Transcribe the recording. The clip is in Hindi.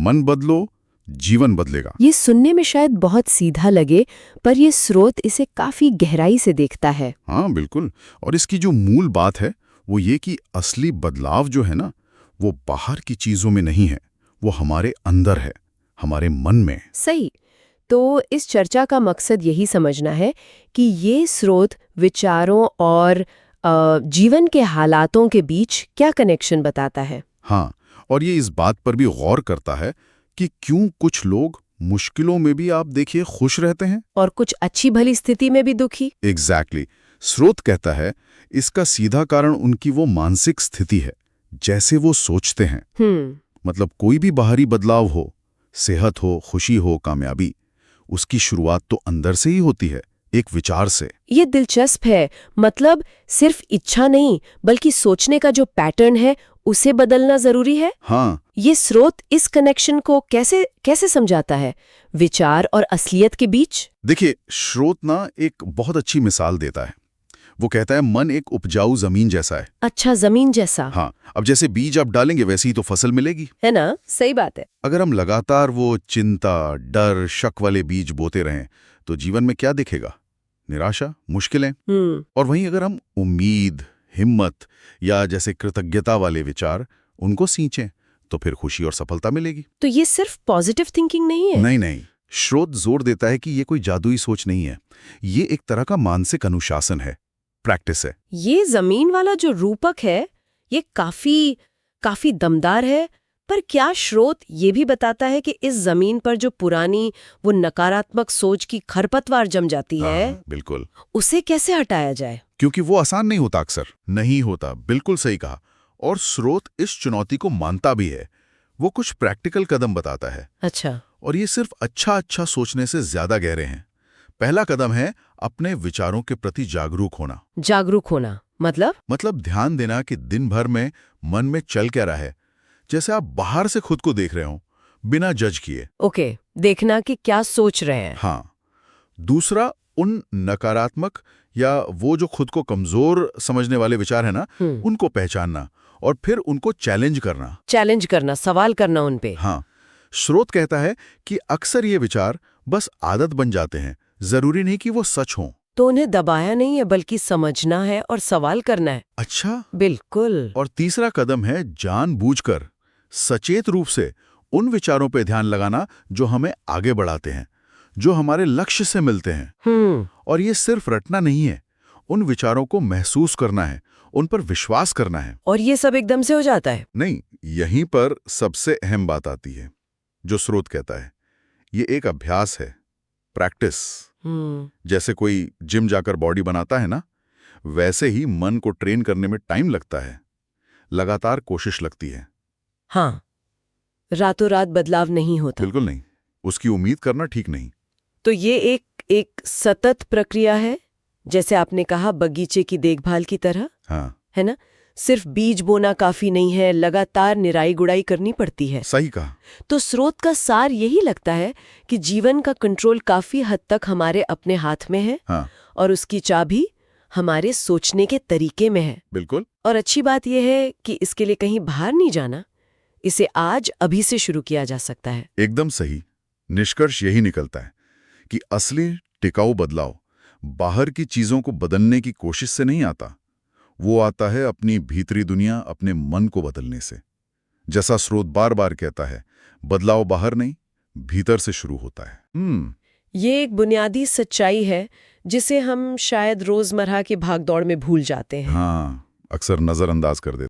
मन बदलो, जीवन बदलेगा। ये सुनने में शायद बहुत सीधा लगे, पर ये स्रोत इसे काफी गहराई से देखता है। हाँ बिल्कुल। और इसकी जो मूल बात है वो ये कि असली बदलाव जो है ना, वो बाहर की चीजों में नहीं है, वो हमारे अंदर है, हमारे मन में। सही। तो इस चर्चा का मकसद यही समझना है कि ये स्रोत विचारों और जीवन के हालातों के बीच क्या कनेक्शन बताता है। हाँ, और ये इस बात पर भी गौर करता है कि क्यों कुछ लोग मुश्किलों में भी आप देखिए खुश रहते हैं और कुछ अच्छी भली स्थिति में भी दुखी। एग्जैक्टली। स्रोत कहता है इसका सीधा कारण उनकी वो मानसिक स्थिति है, जैसे वो सोचते हैं। मतलब कोई भी बाहरी बदलाव हो, सेहत हो, खुशी हो, कामयाबी, उसकी शुरुआत तो अंदर से ही होती है, एक विचार से। ये दिलचस्प है। मतलब सिर्फ इच्छा नहीं, बल्कि सोचने का जो पैटर्न है उसे बदलना जरूरी है। हाँ, ये स्रोत इस कनेक्शन को कैसे कैसे समझाता है, विचार और असलियत के बीच? देखिए स्रोत ना एक बहुत अच्छी मिसाल देता है। वो कहता है मन एक उपजाऊ जमीन जैसा है। अच्छा, जमीन जैसा। हाँ, अब जैसे बीज आप डालेंगे वैसे ही तो फसल मिलेगी, है ना? सही बात है। अगर हम लगातार वो चिंता, डर, शक वाले बीज बोते रहें तो जीवन में क्या दिखेगा? निराशा, मुश्किलें। और वहीं अगर हम उम्मीद, हिम्मत या जैसे कृतज्ञता वाले विचार उनको सींचें तो फिर खुशी और सफलता मिलेगी। तो ये सिर्फ पॉजिटिव थिंकिंग नहीं है? नहीं नहीं, स्रोत जोर देता है कि ये कोई जादुई सोच नहीं है, ये एक तरह का मानसिक अनुशासन है, प्रैक्टिस है। ये जमीन वाला जो रूपक है, ये काफी दमदार है। पर क्या स्रोत ये भी बताता है कि इस जमीन पर जो पुरानी वो नकारात्मक सोच की खरपतवार जम जाती है, बिल्कुल, उसे कैसे हटाया जाए? क्योंकि वो आसान नहीं होता, अक्सर नहीं होता। बिल्कुल सही कहा। और स्रोत इस चुनौती को मानता भी है, वो कुछ प्रैक्टिकल कदम बताता है। अच्छा। और ये सिर्फ अच्छा सोचने से ज्यादा गहरे हैं। पहला कदम है अपने विचारों के प्रति जागरूक होना। जागरूक होना मतलब ध्यान देना कि दिन भर में मन में चल क्या रहा है, जैसे आप बाहर से खुद को देख रहे हो, बिना जज किए। ओके, देखना कि क्या सोच रहे हैं। हाँ। दूसरा, उन नकारात्मक या वो जो खुद को कमजोर समझने वाले विचार है ना, उनको पहचानना और फिर उनको चैलेंज करना, सवाल करना उन पे। हाँ। स्रोत कहता है कि अक्सर ये विचार बस आदत बन जाते हैं, जरूरी नहीं कि वो सच हों। तो उन्हें दबाया नहीं है, बल्कि समझना है और सवाल करना है। अच्छा, बिल्कुल। और तीसरा कदम है जानबूझकर, सचेत रूप से उन विचारों पे ध्यान लगाना जो हमें आगे बढ़ाते हैं, जो हमारे लक्ष्य से मिलते हैं। और ये सिर्फ रटना नहीं है, उन विचारों को महसूस करना है, उन पर विश्वास करना है। और ये सब एकदम से हो जाता है? नहीं, यहीं पर सबसे अहम बात आती है जो स्रोत कहता है। ये एक अभ्यास है, प्रैक्टिस। जैसे कोई जिम जाकर बॉडी बनाता है ना, वैसे ही मन को ट्रेन करने में टाइम लगता है, लगातार कोशिश लगती है। हाँ, रातों रात बदलाव नहीं होता। बिल्कुल नहीं, उसकी उम्मीद करना ठीक नहीं। तो ये एक सतत प्रक्रिया है, जैसे आपने कहा बगीचे की देखभाल की तरह। हाँ, है ना? सिर्फ बीज बोना काफी नहीं है, लगातार निराई गुड़ाई करनी पड़ती है। सही कहा। तो स्रोत का सार यही लगता है कि जीवन का कंट्रोल काफी हद तक हमारे अपने हाथ में है। हाँ, और उसकी चाबी हमारे सोचने के तरीके में है। बिल्कुल। और अच्छी बात यह है कि इसके लिए कहीं बाहर नहीं जाना, इसे आज अभी से शुरू किया जा सकता है। एकदम सही। निष्कर्ष यही निकलता है कि असली टिकाऊ बदलाव बाहर की चीजों को बदलने की कोशिश से नहीं आता, वो आता है अपनी भीतरी दुनिया, अपने मन को बदलने से। जैसा स्रोत बार बार कहता है, बदलाव बाहर नहीं, भीतर से शुरू होता है। ये एक बुनियादी सच्चाई है जिसे हम शायद रोजमर्रा की भागदौड़ में भूल जाते हैं। हाँ, अक्सर नजरअंदाज कर देते हैं।